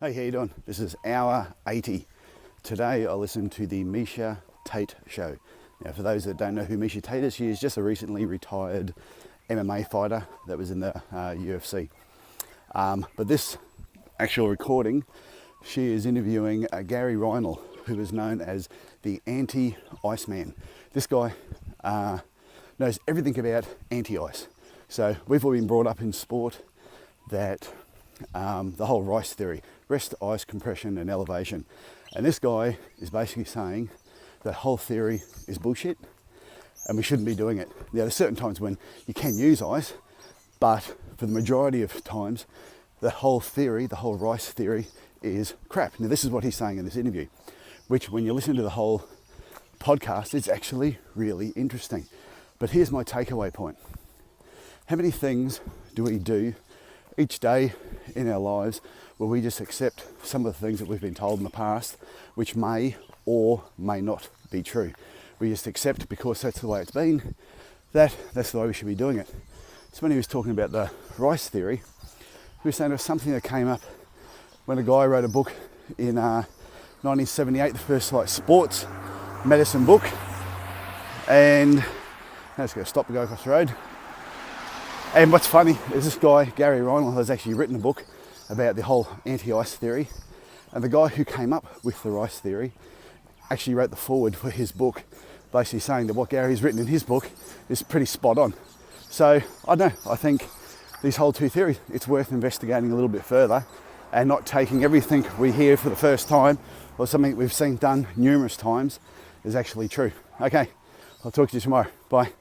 Hey, how you doing? This is hour 80. Today I listened to the Miesha Tate show. Now, for those that don't know who Miesha Tate is, she is just a recently retired MMA fighter that was in the UFC. But this actual recording, she is interviewing Gary Reinl, who is known as the anti-Iceman. This guy knows everything about anti-ice. So we've all been brought up in sport that the whole R.I.C.E theory, rest, ice, compression and elevation. And this guy is basically saying that whole theory is bullshit and we shouldn't be doing it. Now, there's certain times when you can use ice, but for the majority of times, the whole theory, the whole R.I.C.E theory is crap. Now, this is what he's saying in this interview, which when you listen to the whole podcast, it's actually really interesting. But here's my takeaway point. How many things do we do each day in our lives where we just accept some of the things that we've been told in the past, which may or may not be true? We just accept because that's the way it's been, that's the way we should be doing it. So when he was talking about the R.I.C.E theory, he was saying it was something that came up when a guy wrote a book in 1978, the first sports medicine book. And now it's going to stop and go across the road. And what's funny is this guy, Gary Reinl, has actually written a book about the whole anti-ice theory. And the guy who came up with the R.I.C.E theory actually wrote the foreword for his book, basically saying that what Gary's written in his book is pretty spot on. So, I don't know, I think these whole two theories, it's worth investigating a little bit further and not taking everything we hear for the first time or something we've seen done numerous times is actually true. Okay, I'll talk to you tomorrow. Bye.